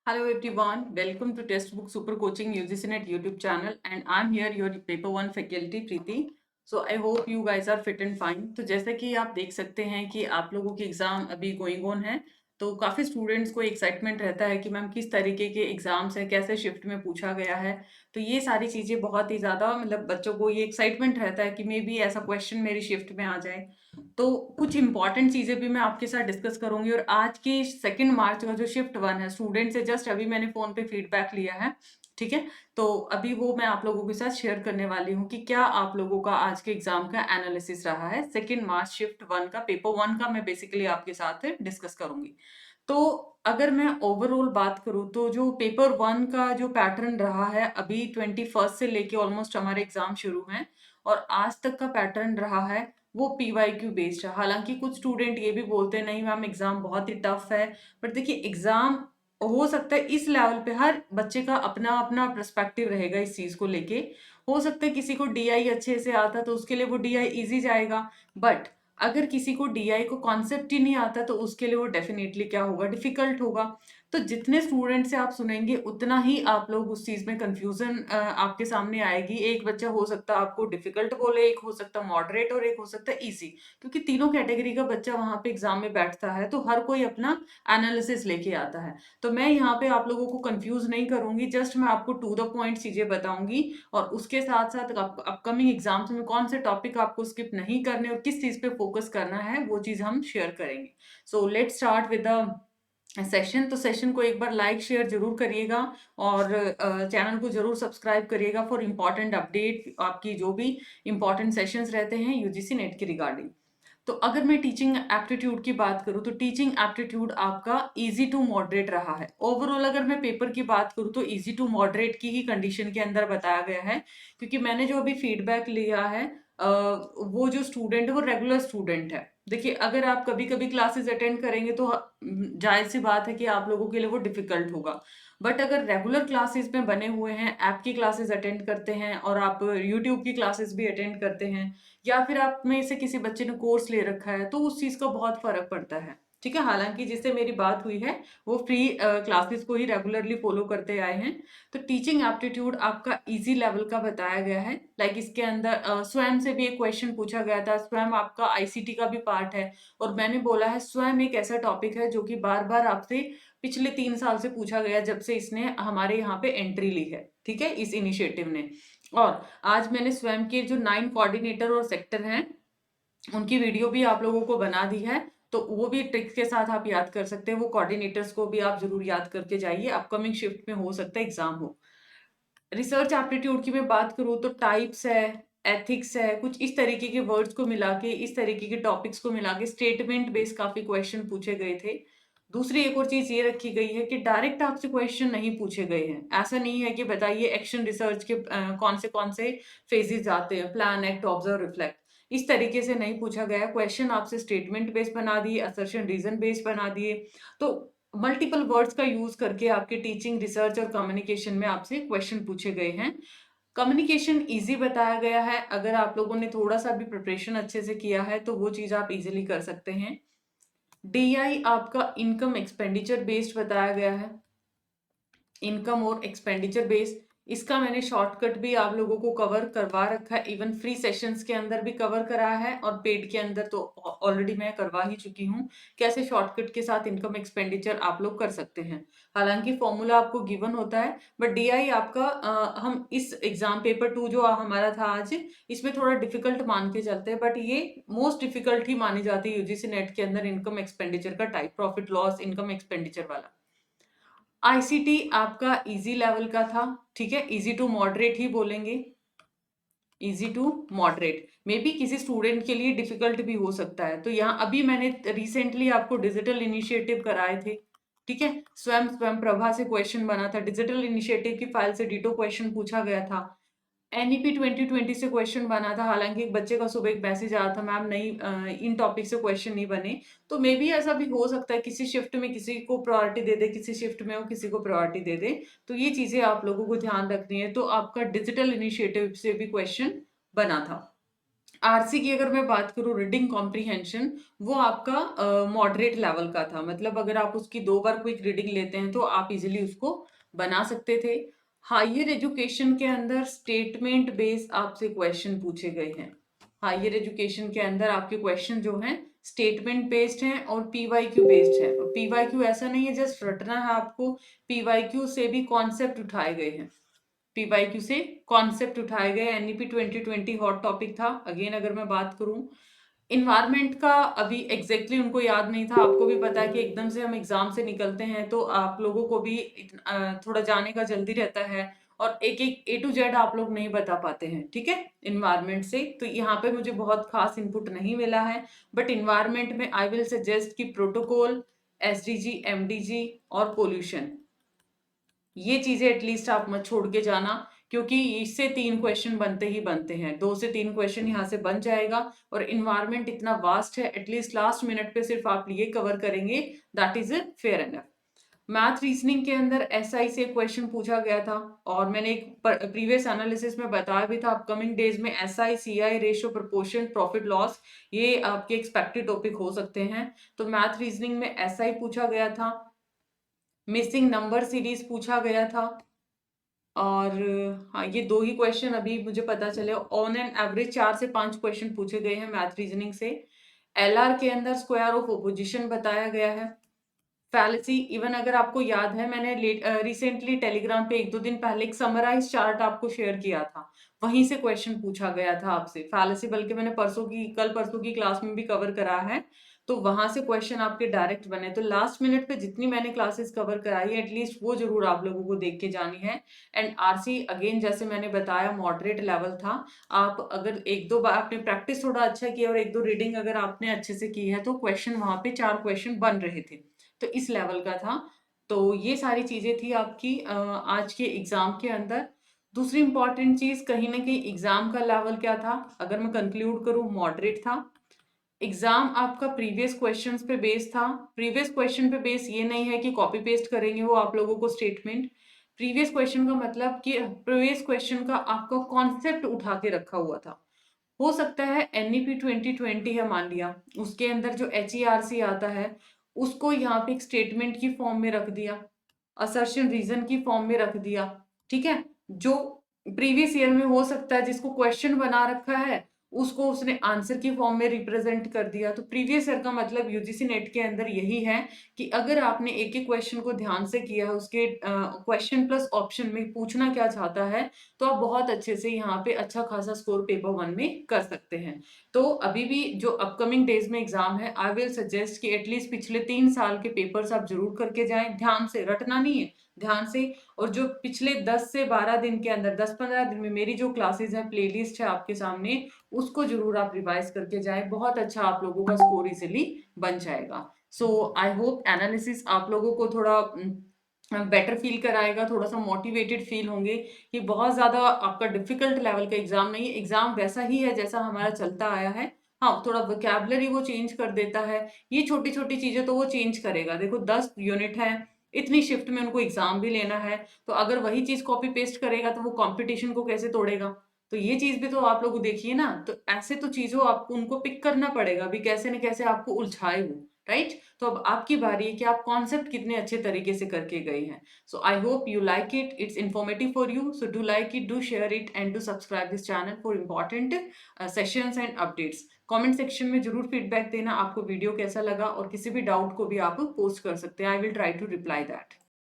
Hello everyone, welcome to Textbook Super Coaching UGC Net YouTube channel and I'm here your paper 1 faculty Preeti. So I hope you guys are fit and fine. तो जैसे कि आप देख सकते हैं कि आप लोगों की एग्जाम अभी गोइंग ऑन है, तो काफ़ी स्टूडेंट्स को एक्साइटमेंट रहता है कि मैम किस तरीके के एग्जाम्स हैं, कैसे शिफ्ट में पूछा गया है। तो ये सारी चीज़ें बहुत ही ज़्यादा मतलब बच्चों को ये एक्साइटमेंट रहता है कि मे बी ऐसा क्वेश्चन मेरी शिफ्ट में आ जाए। तो कुछ इंपॉर्टेंट चीज़ें भी मैं आपके साथ डिस्कस करूंगी और आज की 2 मार्च का जो शिफ्ट 1 है स्टूडेंट से जस्ट अभी मैंने फ़ोन पे फीडबैक लिया है। ठीक है, तो अभी वो मैं आप लोगों के साथ शेयर करने वाली हूँ कि क्या आप लोगों का आज के एग्जाम का एनालिसिस रहा है। 2 मार्च शिफ्ट 1 का पेपर 1 का मैं बेसिकली आपके साथ डिस्कस करूंगी। तो अगर मैं ओवरऑल बात करूँ तो जो पेपर 1 का जो पैटर्न रहा है अभी 21 से लेके ऑलमोस्ट हमारे एग्जाम शुरू हैं और आज तक का पैटर्न रहा है वो पीवाईक्यू बेस्ड है। हालांकि कुछ स्टूडेंट ये भी बोलते हैं नहीं मैम एग्जाम बहुत ही टफ है, बट देखिए एग्जाम हो सकता है इस लेवल पे हर बच्चे का अपना अपना पर्सपेक्टिव रहेगा इस चीज को लेके। हो सकता है किसी को डीआई अच्छे से आता तो उसके लिए वो डीआई इजी जाएगा, बट अगर किसी को डीआई को कॉन्सेप्ट ही नहीं आता तो उसके लिए वो डेफिनेटली क्या होगा, डिफिकल्ट होगा। तो जितने स्टूडेंट से आप सुनेंगे उतना ही आप लोग उस चीज में कंफ्यूजन आपके सामने आएगी। एक बच्चा हो सकता है आपको डिफिकल्ट बोले, एक हो सकता है मॉडरेट और एक हो सकता है इजी, क्योंकि तीनों कैटेगरी का बच्चा वहां पे एग्जाम में बैठता है तो हर कोई अपना एनालिसिस लेके आता है। तो मैं यहाँ पे आप लोगों को कंफ्यूज नहीं करूंगी, जस्ट मैं आपको टू द पॉइंट चीजें बताऊंगी और उसके साथ साथ अपकमिंग एग्जाम्स में कौन से टॉपिक आपको स्किप नहीं करने और किस चीज पे फोकस करना है वो चीज हम शेयर करेंगे। So let's start with the session. तो सेशन को एक बार लाइक शेयर जरूर करिएगा और चैनल को जरूर सब्सक्राइब करिएगा फॉर इम्पोर्टेंट अपडेट, आपकी जो भी इम्पोर्टेंट सेशंस रहते हैं यूजीसी नेट के रिगार्डिंग। तो अगर मैं टीचिंग एप्टीट्यूड की बात करूं तो टीचिंग एप्टीट्यूड आपका इजी टू मॉडरेट रहा है। ओवरऑल अगर मैं पेपर की बात करूं तो इजी टू मॉडरेट की ही कंडीशन के अंदर बताया गया है, क्योंकि मैंने जो अभी फीडबैक लिया है वो जो स्टूडेंट है वो रेगुलर स्टूडेंट है। देखिए अगर आप कभी कभी क्लासेस अटेंड करेंगे तो जाहिर सी बात है कि आप लोगों के लिए वो डिफिकल्ट होगा, बट अगर रेगुलर क्लासेस में बने हुए हैं, ऐप की क्लासेस अटेंड करते हैं और आप यूट्यूब की क्लासेस भी अटेंड करते हैं या फिर आप में से किसी बच्चे ने कोर्स ले रखा है तो उस चीज का बहुत फर्क पड़ता है। ठीक है, हालांकि जिससे मेरी बात हुई है वो फ्री क्लासेस को ही रेगुलरली फॉलो करते आए हैं। तो टीचिंग एप्टीट्यूड आपका इजी लेवल का बताया गया है। लाइक इसके अंदर स्वयं से भी एक क्वेश्चन पूछा गया था, स्वयं आपका आईसीटी का भी पार्ट है और मैंने बोला है स्वयं एक ऐसा टॉपिक है जो कि बार बार आपसे पिछले 3 साल से पूछा गया जब से इसने हमारे यहाँ पे एंट्री ली है। ठीक है, इस इनिशिएटिव ने। और आज मैंने स्वयं के जो 9 कोऑर्डिनेटर और सेक्टर हैं उनकी वीडियो भी आप लोगों को बना दी है, तो वो भी ट्रिक्स के साथ आप याद कर सकते हैं। वो कोऑर्डिनेटर्स को भी आप जरूर याद करके जाइए, अपकमिंग शिफ्ट में हो सकता है एग्जाम हो। रिसर्च एप्टीट्यूड की मैं बात करूँ तो टाइप्स है, एथिक्स है, कुछ इस तरीके के वर्ड्स को मिला के, इस तरीके के टॉपिक्स को मिला के स्टेटमेंट बेस्ड काफी क्वेश्चन पूछे गए थे। दूसरी एक और चीज ये रखी गई है कि डायरेक्ट आपसे क्वेश्चन नहीं पूछे गए हैं। ऐसा नहीं है कि बताइए एक्शन रिसर्च के कौन से फेजेस आते हैं, प्लान, एक्ट, ऑब्जर्व, रिफ्लेक्ट, इस तरीके से नहीं पूछा गया। क्वेश्चन आपसे स्टेटमेंट बेस्ड बना दिए, असर्शन रीजन बेस्ड बना दिए। तो मल्टीपल वर्ड्स का यूज करके आपके टीचिंग, रिसर्च और कम्युनिकेशन में आपसे क्वेश्चन पूछे गए हैं। कम्युनिकेशन इजी बताया गया है, अगर आप लोगों ने थोड़ा सा भी प्रिपरेशन अच्छे से किया है तो वो चीज आप इजीली कर सकते हैं। डीआई आपका इनकम एक्सपेंडिचर बेस्ड बताया गया है, इनकम और एक्सपेंडिचर बेस्ड। इसका मैंने शॉर्टकट भी आप लोगों को कवर करवा रखा है, इवन फ्री सेशंस के अंदर भी कवर कराया है और पेड के अंदर तो ऑलरेडी मैं करवा ही चुकी हूँ कैसे शॉर्टकट के साथ इनकम एक्सपेंडिचर आप लोग कर सकते हैं। हालांकि फॉर्मूला आपको गिवन होता है, बट डीआई आपका हम इस एग्जाम पेपर 2 जो हमारा था आज, इसमें थोड़ा डिफिकल्ट मान के चलते हैं, बट ये मोस्ट डिफिकल्ट ही मानी जाती है यूजीसी नेट के अंदर इनकम एक्सपेंडिचर का type, profit loss income expenditure वाला। आईसीटी आपका इजी लेवल का था। ठीक है, इजी टू मॉडरेट ही बोलेंगे, easy to moderate. May be किसी स्टूडेंट के लिए डिफिकल्ट भी हो सकता है। तो यहाँ अभी मैंने रिसेंटली आपको डिजिटल इनिशिएटिव कराए थे। ठीक है, स्वयं स्वयं प्रभा से क्वेश्चन बना था, डिजिटल इनिशिएटिव की फाइल से डिटो क्वेश्चन पूछा गया था। एनईपी 2020 से क्वेश्चन बना था, हालांकि एक बच्चे का सुबह एक मैसेज आया था मैम नहीं इन टॉपिक से क्वेश्चन नहीं बने। तो मे बी ऐसा भी हो सकता है किसी शिफ्ट में किसी को प्रायोरिटी दे दे, किसी शिफ्ट में वो किसी को प्रायोरिटी दे दे। तो ये चीजें आप लोगों को ध्यान रखनी है। तो आपका डिजिटल इनिशिएटिव से भी क्वेश्चन बना था। आरसी की अगर मैं बात करूँ, रीडिंग कॉम्प्रीहेंशन, वो आपका मॉडरेट लेवल का था। मतलब अगर आप उसकी 2 बार क्विक रीडिंग लेते हैं तो आप इजीली उसको बना सकते थे। हायर एजुकेशन के अंदर स्टेटमेंट बेस्ड आपसे क्वेश्चन पूछे गए हैं। हायर एजुकेशन के अंदर आपके क्वेश्चन जो हैं स्टेटमेंट बेस्ड हैं और पीवाईक्यू बेस्ड हैं। और पीवाईक्यू ऐसा नहीं है जस्ट रटना है आपको, पीवाईक्यू से भी कॉन्सेप्ट उठाए गए हैं। पीवाईक्यू से कॉन्सेप्ट उठाए गए। एनईपी 2020 हॉट टॉपिक था। अगेन अगर मैं बात करूं इन्वायरमेंट का, अभी एग्जैक्टली उनको याद नहीं था। आपको भी पता है कि एकदम से हम एग्जाम से निकलते हैं तो आप लोगों को भी थोड़ा जाने का जल्दी रहता है और एक एक ए टू जेड आप लोग नहीं बता पाते हैं, ठीक है, इन्वायरमेंट से। तो यहाँ पे मुझे बहुत खास इनपुट नहीं मिला है, बट इन्वायरमेंट में आई विल सजेस्ट कि प्रोटोकॉल, एसडीजी, एमडीजी और पोल्यूशन, ये चीजें एटलीस्ट आप मत छोड़ के जाना, क्योंकि इससे 3 क्वेश्चन बनते ही बनते हैं। 2 से 3 क्वेश्चन यहाँ से बन जाएगा। और इन्वायरमेंट इतना वास्ट है, एटलीस्ट लास्ट मिनट पे सिर्फ आप ये कवर करेंगे, that is fair enough. Math reasoning के अंदर एसआई से क्वेश्चन पूछा गया था और मैंने एक प्रीवियस एनालिसिस में बताया भी था, अपकमिंग डेज में SI, CI ratio, proportion, profit loss, ये आपके एक्सपेक्टेड टॉपिक हो सकते हैं। तो मैथ रीजनिंग में एसआई पूछा गया था, मिसिंग नंबर सीरीज पूछा गया था। और हाँ, ये 2 ही क्वेश्चन अभी मुझे पता चले। ऑन एन एवरेज 4 से 5 क्वेश्चन पूछे गए हैं मैथ रीजनिंग से। एलआर के अंदर स्क्वायर ऑफ ऑपोजिशन बताया गया है। फैलेसी, इवन अगर आपको याद है मैंने रिसेंटली टेलीग्राम पे 1-2 दिन पहले एक समराइज चार्ट आपको शेयर किया था, वहीं से क्वेश्चन पूछा गया था आपसे फैलेसी, बल्कि मैंने कल परसों की क्लास में भी कवर करा है। तो वहां से क्वेश्चन आपके डायरेक्ट बने। तो लास्ट मिनट पे जितनी मैंने क्लासेस कवर कराई है एटलीस्ट वो जरूर आप लोगों को देख के जानी है। एंड आरसी अगेन जैसे मैंने बताया मॉडरेट लेवल था। आप अगर 1-2 बार आपने प्रैक्टिस थोड़ा अच्छा किया और 1-2 रीडिंग अगर आपने अच्छे से की है तो क्वेश्चन वहां पे 4 क्वेश्चन बन रहे थे, तो इस लेवल का था। तो ये सारी चीजें थी आपकी आज के एग्जाम के अंदर। दूसरी इंपॉर्टेंट चीज, कहीं ना कहीं एग्जाम का लेवल क्या था, अगर मैं कंक्लूड करूं, मॉडरेट था। एग्जाम आपका प्रीवियस क्वेश्चंस पे बेस था। प्रीवियस क्वेश्चन पे बेस ये नहीं है कि कॉपी पेस्ट करेंगे वो आप लोगों को स्टेटमेंट। प्रीवियस क्वेश्चन का मतलब कि प्रीवियस क्वेश्चन का आपका कॉन्सेप्ट उठा के रखा हुआ था। हो सकता है एनईपी 2020 है मान लिया, उसके अंदर जो एचईआरसी आता है उसको यहाँ पे एक स्टेटमेंट की फॉर्म में रख दिया, असर्शन रीजन की फॉर्म में रख दिया, ठीक है। जो प्रीवियस ईयर में हो सकता है जिसको क्वेश्चन बना रखा है उसको उसने आंसर की फॉर्म में रिप्रेजेंट कर दिया। तो प्रीवियस ईयर का मतलब यूजीसी नेट के अंदर यही है कि अगर आपने एक एक क्वेश्चन को ध्यान से किया है, उसके क्वेश्चन प्लस ऑप्शन में पूछना क्या चाहता है, तो आप बहुत अच्छे से यहाँ पे अच्छा खासा स्कोर पेपर 1 में कर सकते हैं। तो अभी भी जो अपकमिंग डेज में एग्जाम है, आई विल सजेस्ट कि एटलीस्ट पिछले 3 साल के पेपर्स आप जरूर करके जाएं, ध्यान से, रटना नहीं है, ध्यान से। और जो पिछले 10 से 12 दिन के अंदर, 10-15 दिन में मेरी जो क्लासेस है, प्लेलिस्ट है आपके सामने, उसको जरूर आप रिवाइज करके जाएं। बहुत अच्छा आप लोगों का स्कोर इजिली बन जाएगा। सो आई होप एनालिसिस आप लोगों को थोड़ा बेटर फील कराएगा, थोड़ा सा मोटिवेटेड फील होंगे कि बहुत ज्यादा आपका डिफिकल्ट लेवल का एग्जाम नहीं है। एग्जाम वैसा ही है जैसा हमारा चलता आया है। हाँ, थोड़ा वोकैबुलरी वो चेंज कर देता है, ये छोटी छोटी चीजें तो वो चेंज करेगा। देखो 10 यूनिट है, इतनी शिफ्ट में उनको एग्जाम भी लेना है, तो अगर वही चीज कॉपी पेस्ट करेगा तो वो कंपटीशन को कैसे तोड़ेगा। तो ये चीज भी तो आप लोग देखिए ना। तो ऐसे तो चीजों आपको उनको पिक करना पड़ेगा भी, कैसे न कैसे आपको उलझाए वो, राइट। तो अब आपकी बारी है कि आप कॉन्सेप्ट कितने अच्छे तरीके से करके गए हैं। So I hope you like it. It's informative for you. So do like it, do share it, and do subscribe this channel for important sessions and updates. Comment section में जरूर फीडबैक देना, आपको वीडियो कैसा लगा, और किसी भी doubt को भी आप पोस्ट कर सकते हैं। I will try to reply that.